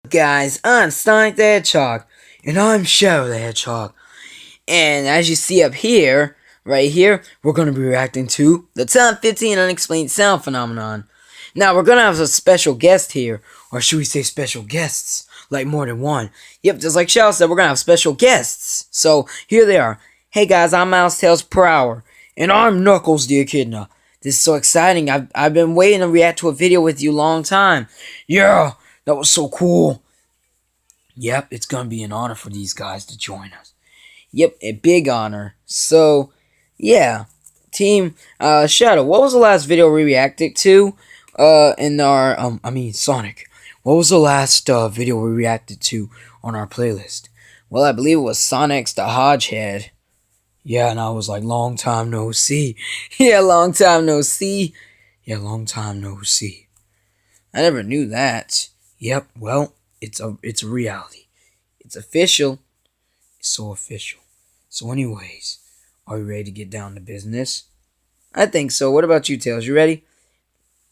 Guys, I'm Sonic the Hedgehog, and I'm Shadow the Hedgehog. And as you see up here, right here, we're going to be reacting to the top 15 Unexplained Sound Phenomenon. Now, we're going to have a special guest here, or should we say special guests, like more than one. Yep, just like Shadow said, we're going to have special guests. So, here they are. Hey guys, I'm Mouse Tails per hour, and I'm Knuckles the Echidna. This is so exciting. I've been waiting to react to a video with you a long time. Yeah, that was so cool. Yep, it's gonna be an honor for these guys to join us. Yep, a big honor. So, yeah, team Shadow. What was the last video we reacted to? In our Sonic. What was the last video we reacted to on our playlist? Well, I believe it was Sonic's the Hodgehead. Yeah, and I was like, long time no see. Yeah, long time no see. Yeah, long time no see. I never knew that. Yep, well, it's a reality. It's official. It's so official. So anyways, are we ready to get down to business? I think so. What about you, Tails? You ready?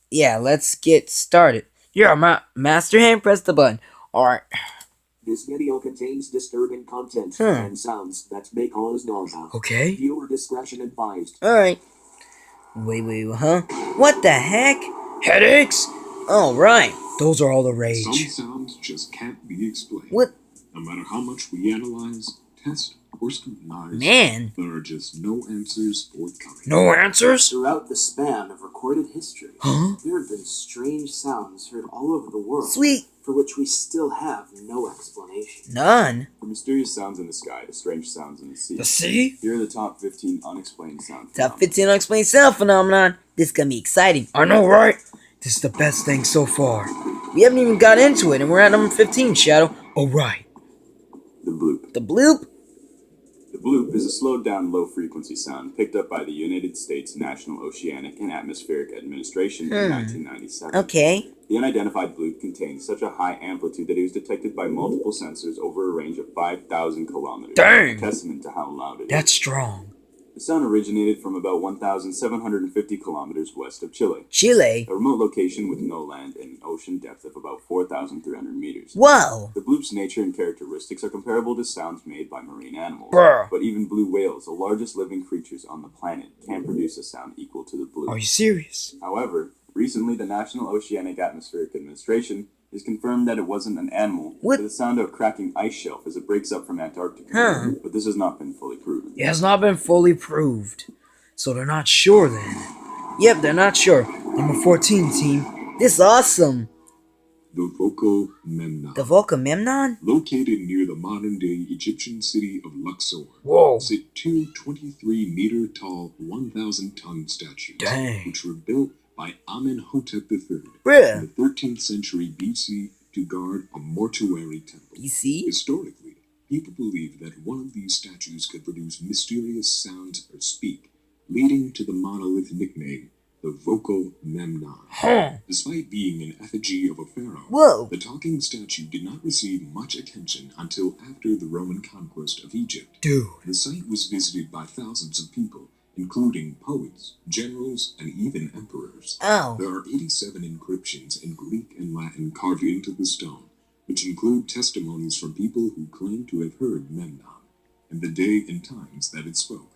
Yeah, let's get started. Yeah, Master Hand, press the button. Alright. This video contains disturbing content and sounds that may cause nausea. Okay. Viewer discretion advised. Alright. Wait, huh? What the heck? Headaches? Alright. Those are all the rage. Some sounds just can't be explained. What? No matter how much we analyze, test, or scrutinize, Man. there are just no answers forthcoming. No answers? Throughout the span of recorded history, there have been strange sounds heard all over the world. Sweet. For which we still have no explanation. None. The mysterious sounds in the sky, the strange sounds in the sea. The sea? Here are the top 15 unexplained sound Top 15 Unexplained Sound Phenomenon. This is gonna be exciting. I know, right? This is the best thing so far. We haven't even got into it, and we're at number 15, Shadow. Alright. The bloop. The bloop? The bloop is a slowed-down, low-frequency sound picked up by the United States National Oceanic and Atmospheric Administration in 1997. Okay. The unidentified bloop contains such a high amplitude that it was detected by multiple sensors over a range of 5,000 kilometers. Dang! A testament to how loud it is. That's strong. The sound originated from about 1,750 kilometers west of Chile. Chile? A remote location with no land and an ocean depth of about 4,300 meters. Whoa! The bloop's nature and characteristics are comparable to sounds made by marine animals. Bruh. But even blue whales, the largest living creatures on the planet, can produce a sound equal to the bloop. Are you serious? However, recently the National Oceanic Atmospheric Administration has confirmed that it wasn't an animal, What? but the sound of a cracking ice shelf as it breaks up from Antarctica. But this has not been fully proven. It has not been fully proved. So they're not sure then. Yep, they're not sure. Number 14, team. This is awesome. The Vocal Memnon. The Volcamemnon? Located near the modern-day Egyptian city of Luxor. Whoa. Sit two 23-meter-tall, 1,000-ton statues. Dang. Which were built by Amenhotep III Bruh. in the 13th century BC to guard a mortuary temple. BC? Historically, people believed that one of these statues could produce mysterious sounds or speak, leading to the monolith nickname, the Vocal Memnon. Despite being an effigy of a pharaoh, Whoa. the talking statue did not receive much attention until after the Roman conquest of Egypt. Dude. The site was visited by thousands of people, including poets, generals, and even emperors. Oh. There are 87 inscriptions in Greek and Latin carved into the stone, which include testimonies from people who claim to have heard Memnon, and the day and times that it spoke.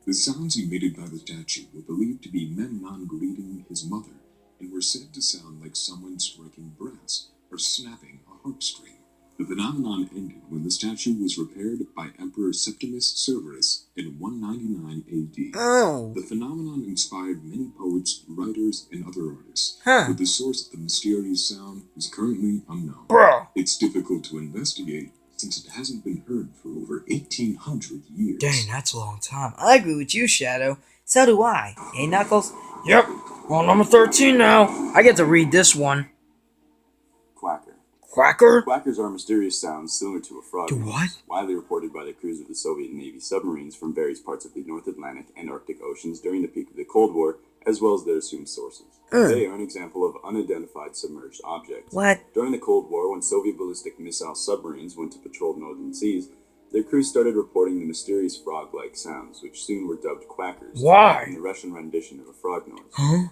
The sounds emitted by the statue were believed to be Memnon greeting his mother, and were said to sound like someone striking brass or snapping a harp string. The phenomenon ended when the statue was repaired by Emperor Septimus Severus in 199 AD. Oh. The phenomenon inspired many poets, writers, and other artists, but the source of the mysterious sound is currently unknown. Bruh. It's difficult to investigate since it hasn't been heard for over 1,800 years. Dang, that's a long time. I agree with you, Shadow. So do I. Hey, Knuckles? Yep. Well, number 13 now. I get to read this one. Quacker. Quacker? Quackers are mysterious sounds similar to a frog To noise, what? widely reported by the crews of the Soviet Navy submarines from various parts of the North Atlantic and Arctic Oceans during the peak of the Cold War, as well as their assumed sources. They are an example of unidentified submerged objects. What? During the Cold War, when Soviet ballistic missile submarines went to patrol northern seas, their crews started reporting the mysterious frog-like sounds, which soon were dubbed quackers. Why? In the Russian rendition of a frog noise.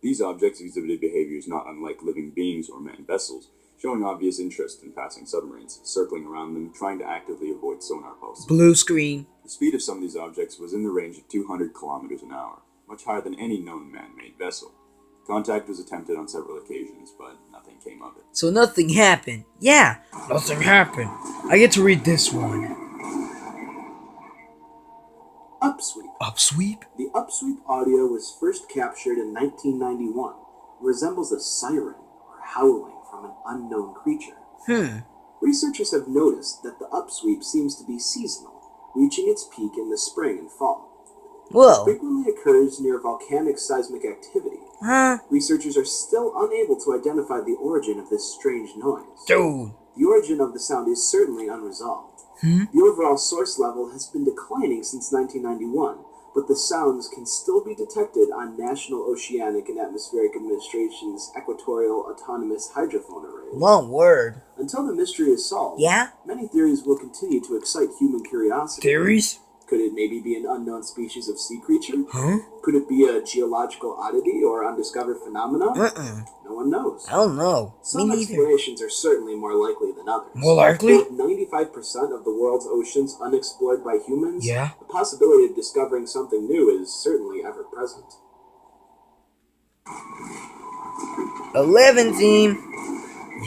These objects exhibited behaviors not unlike living beings or manned vessels, showing obvious interest in passing submarines, circling around them, trying to actively avoid sonar pulses. Blue screen. The speed of some of these objects was in the range of 200 kilometers an hour, much higher than any known man-made vessel. Contact was attempted on several occasions, but nothing came of it. So nothing happened. Yeah, nothing happened. I get to read this one. Upsweep. Upsweep? The upsweep audio was first captured in 1991. It resembles a siren or howling from an unknown creature. Researchers have noticed that the upsweep seems to be seasonal, reaching its peak in the spring and fall. Whoa. It frequently occurs near volcanic seismic activity. Huh? Researchers are still unable to identify the origin of this strange noise. Dude. The origin of the sound is certainly unresolved. The overall source level has been declining since 1991, but the sounds can still be detected on National Oceanic and Atmospheric Administration's Equatorial Autonomous Hydrophone Arrays. Long word. Until the mystery is solved, Yeah? many theories will continue to excite human curiosity. Theories? Could it maybe be an unknown species of sea creature? Huh? Could it be a geological oddity or undiscovered phenomenon? No one knows. I don't know. Some Me neither. explanations are certainly more likely than others. More likely? With 95% of the world's oceans unexplored by humans, Yeah. the possibility of discovering something new is certainly ever present. 11 team.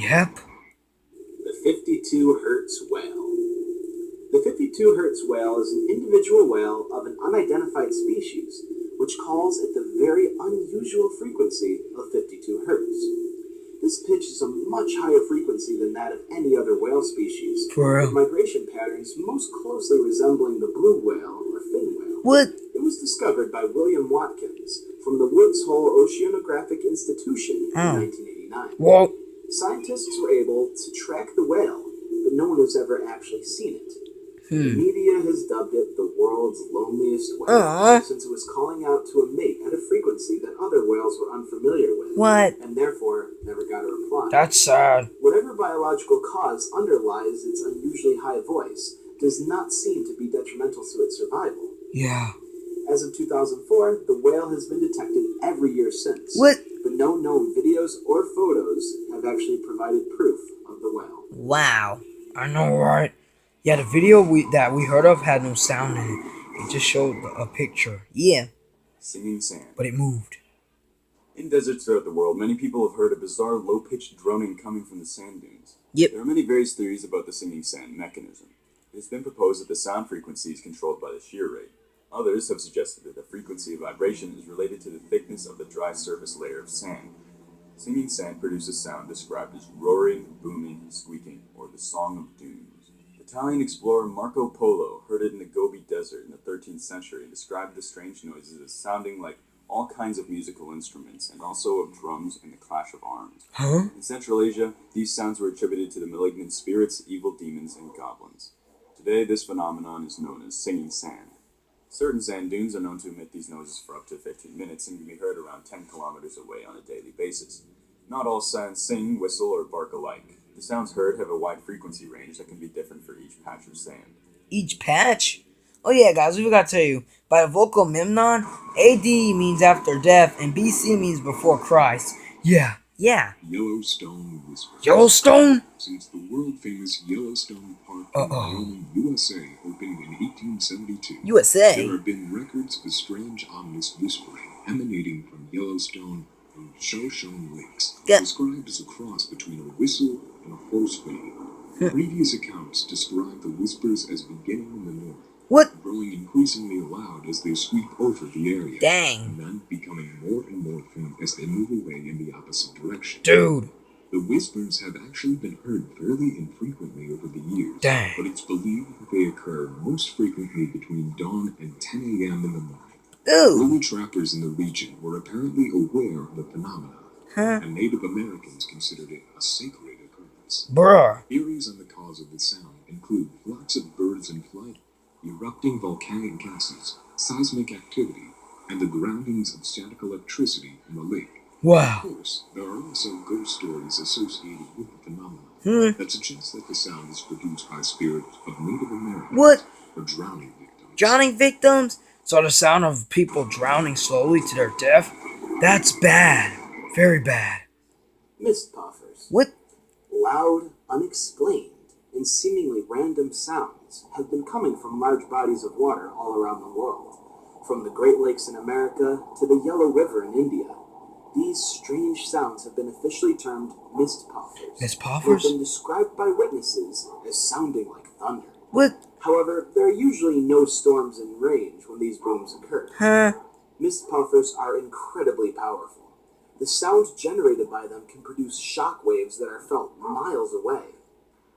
Yep. The 52 Hertz whale. The 52 Hertz whale is an individual whale of an unidentified species, which calls at the very unusual frequency of 52 Hertz. This pitch is a much higher frequency than that of any other whale species, For real. with migration patterns most closely resembling the blue whale or fin whale. What? It was discovered by William Watkins from the Woods Hole Oceanographic Institution in 1989. Well, Scientists were able to track the whale, but no one has ever actually seen it. The media has dubbed it the world's loneliest whale, since it was calling out to a mate at a frequency that other whales were unfamiliar with, what? and therefore never got a reply. That's sad. Whatever biological cause underlies its unusually high voice does not seem to be detrimental to its survival. Yeah. As of 2004, the whale has been detected every year since. What? But no known videos or photos have actually provided proof of the whale. Wow. I know, right? Yeah, the video that we heard of had no sound in it. It just showed a picture. Yeah, Singing sand. but it moved. In deserts throughout the world, many people have heard a bizarre low-pitched droning coming from the sand dunes. Yep. There are many various theories about the singing sand mechanism. It has been proposed that the sound frequency is controlled by the shear rate. Others have suggested that the frequency of vibration is related to the thickness of the dry surface layer of sand. Singing sand produces sound described as roaring, booming, squeaking, or the song of dunes. Italian explorer Marco Polo heard it in the Gobi Desert in the 13th century and described the strange noises as sounding like all kinds of musical instruments and also of drums and the clash of arms. In Central Asia, these sounds were attributed to the malignant spirits, evil demons, and goblins. Today, this phenomenon is known as singing sand. Certain sand dunes are known to emit these noises for up to 15 minutes and can be heard around 10 kilometers away on a daily basis. Not all sands sing, whistle, or bark alike. The sounds heard have a wide frequency range that can be different for each patch of sand. Each patch? Oh yeah, guys, we forgot to tell you. By vocal Memnon, AD means after death, and BC means before Christ. Yeah. Yellowstone Whispers. Yellowstone? Since the world-famous Yellowstone Park in Wyoming, USA opened in 1872, USA. there have been records of a strange ominous whispering emanating from Yellowstone and Shoshone lakes, Yeah. described as a cross between a whistle and a horse whinny. Previous accounts describe the whispers as beginning in the north, What? growing increasingly loud as they sweep over the area, Dang. and then becoming more and more faint as they move away in the opposite direction. Dude. The whispers have actually been heard fairly infrequently over the years, Dang. but it's believed that they occur most frequently between dawn and 10 a.m. in the morning. Dude. Early trappers in the region were apparently aware of the phenomenon, and Native Americans considered it a sacred occurrence. Bruh. Theories on the cause of the sound include flocks of birds in flight, erupting volcanic gases, seismic activity, and the groundings of static electricity in the lake. Wow. Of course, there are also ghost stories associated with the phenomenon that suggest that the sound is produced by spirits of Native Americans What? or drowning victims. Drowning victims? So the sound of people drowning slowly to their death? That's bad. Very bad. Mist puffers. What? Loud, unexplained, and seemingly random sounds have been coming from large bodies of water all around the world, from the Great Lakes in America to the Yellow River in India. These strange sounds have been officially termed mist puffers. Mist And have puffers? been described by witnesses as sounding like thunder. What? However, there are usually no storms in range when these booms occur. Huh? Mist puffers are incredibly powerful. The sound generated by them can produce shock waves that are felt miles away.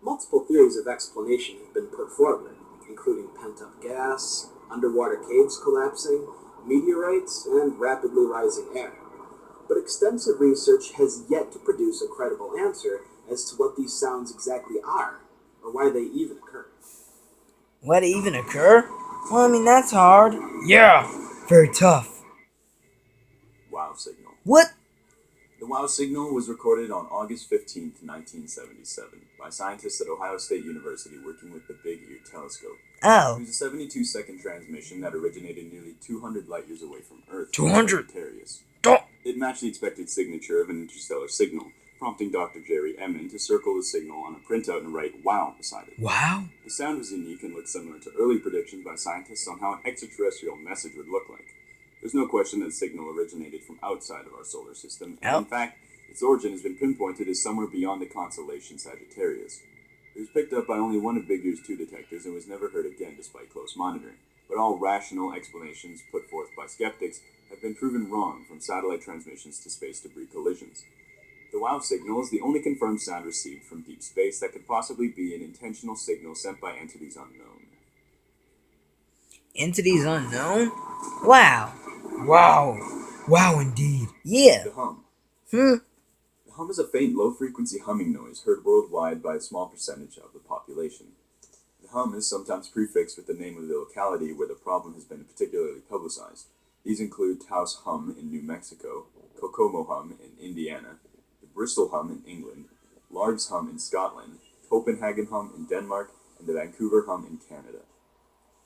Multiple theories of explanation have been put forward, including pent-up gas, underwater caves collapsing, meteorites, and rapidly rising air. But extensive research has yet to produce a credible answer as to what these sounds exactly are, or why they even occur. What even occur? Well, I mean, that's hard. Yeah, very tough. Wow signal. What? The wow signal was recorded on August 15th, 1977, by scientists at Ohio State University working with the Big Ear Telescope. It Oh, was a 72-second transmission that originated nearly 200 light years away from Earth. 200? Sagittarius. don't. It matched the expected signature of an interstellar signal, prompting Dr. Jerry Emmon to circle the signal on a printout and write "wow" beside it. Wow. The sound was unique and looked similar to early predictions by scientists on how an extraterrestrial message would look like. There's no question that the signal originated from outside of our solar system, and in fact, its origin has been pinpointed as somewhere beyond the constellation Sagittarius. It was picked up by only one of Big Ear's two detectors and was never heard again despite close monitoring. But all rational explanations put forth by skeptics have been proven wrong, from satellite transmissions to space debris collisions. The WOW signal is the only confirmed sound received from deep space that could possibly be an intentional signal sent by entities unknown. Entities unknown? Wow. Wow. Wow, indeed. Yeah. The hum. Hmm. The hum is a faint, low-frequency humming noise heard worldwide by a small percentage of the population. The hum is sometimes prefixed with the name of the locality where the problem has been particularly publicized. These include Taos Hum in New Mexico, Kokomo Hum in Indiana, the Bristol Hum in England, Largs Hum in Scotland, Copenhagen Hum in Denmark, and the Vancouver Hum in Canada.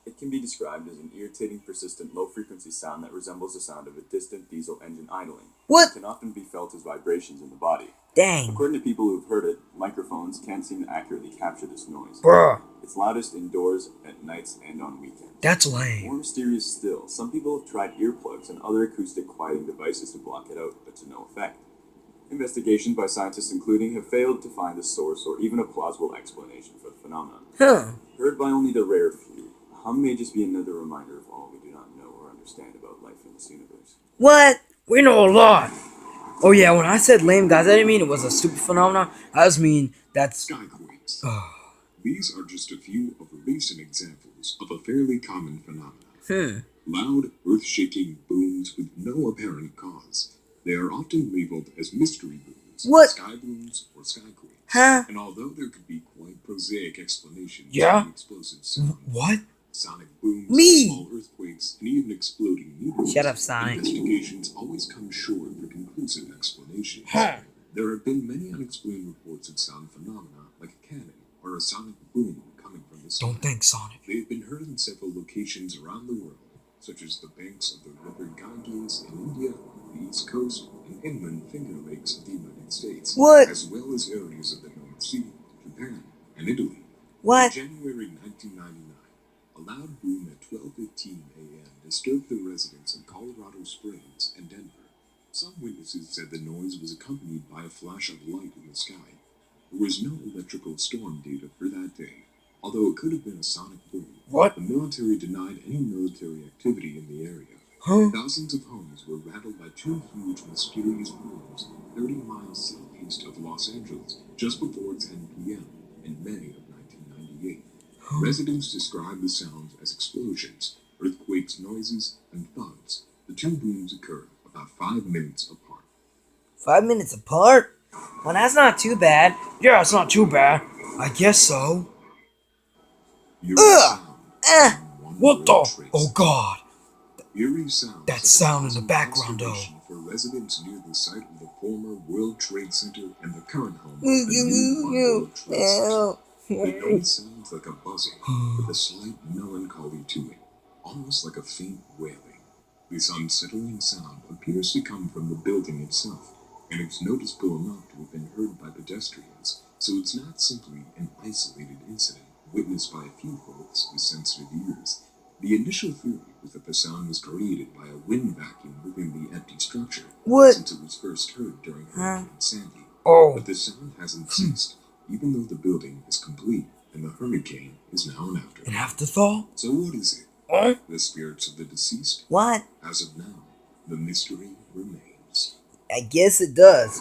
It can be described as an irritating, persistent, low-frequency sound that resembles the sound of a distant diesel engine idling. What? It can often be felt as vibrations in the body. Dang. According to people who've heard it, microphones can't seem to accurately capture this noise. Bruh. It's loudest indoors, at nights, and on weekends. That's More lame. mysterious still, some people have tried earplugs and other acoustic quieting devices to block it out, but to no effect. Investigations by scientists including have failed to find a source or even a plausible explanation for the phenomenon. Huh. Heard by only the rare few, a hum may just be another reminder of all we do not know or understand about life in this universe. What? We know a lot. Oh yeah, when I said lame, guys, I didn't mean it was a stupid phenomenon. I just mean that's... Skyquakes. These are just a few of the recent examples of a fairly common phenomenon. Loud, earth-shaking booms with no apparent cause. They are often labeled as mystery booms, What? sky booms, or skyquakes. Huh? And although there could be quite prosaic explanations Yeah? for the explosive sound, What? sonic booms, Me! small earthquakes, and even exploding meteors, Shut up, Sonic. investigations always come short of a conclusive explanation. Huh. There have been many unexplained reports of sound phenomena like a cannon or a sonic boom coming from the sky. Don't think, Sonic. They have been heard in several locations around the world, such as the banks of the River Ganges in India, the East Coast, and inland Finger Lakes of the United States, What? as well as areas of the North Sea, Japan, and Italy. What? In January 1999, a loud boom at 12:15 a.m. disturbed the residents of Colorado Springs and Denver. Some witnesses said the noise was accompanied by a flash of light in the sky. There was no electrical storm data for that day, although it could have been a sonic boom. What? The military denied any military activity in the area. Huh? Thousands of homes were rattled by two huge mysterious booms 30 miles southeast of Los Angeles just before 10 p.m. in May of 1998. Residents described the sounds as explosions, earthquakes, noises, and thuds. The two booms occurred about 5 minutes apart. 5 minutes apart? Well, that's not too bad. Yeah, it's not too bad. I guess so. Eerie Ugh! sound. One What word the? trace. Oh god. Eerie sounds That have been sound in the causing background, consternation for residents near the site of the former World Trade Center and the current home of the new One World Trade Center. The noise sounds like a buzzing, with a slight melancholy to it, almost like a faint wailing. This unsettling sound appears to come from the building itself, and it's noticeable enough to have been heard by pedestrians, So it's not simply an isolated incident witnessed by a few folks with sensitive ears. The initial theory was that the sound was created by a wind vacuum within the empty structure, What? since it was first heard during Hurricane Sandy. Oh. But the sound hasn't ceased, even though the building is complete and the hurricane is now an afterthought. An afterthought? So what is it? Huh? The spirits of the deceased? What? As of now, the mystery remains. I guess it does.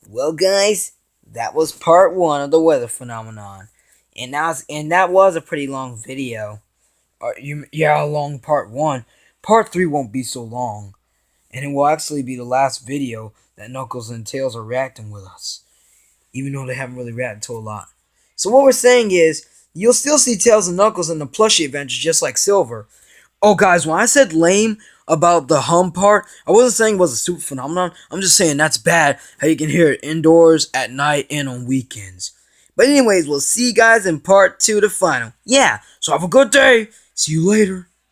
Well, guys, that was part 1 of the weather phenomenon, and that was a pretty long video. A long part 1. Part 3 won't be so long, and it will actually be the last video that Knuckles and Tails are reacting with us, even though they haven't really reacted to a lot. So what we're saying is, you'll still see Tails and Knuckles in the plushie adventures just like Silver. Oh, guys, when I said lame about the hum part, I wasn't saying it was a super phenomenon. I'm just saying that's bad, how you can hear it indoors, at night, and on weekends. But anyways, we'll see you guys in part 2, the final. Yeah, so have a good day. See you later.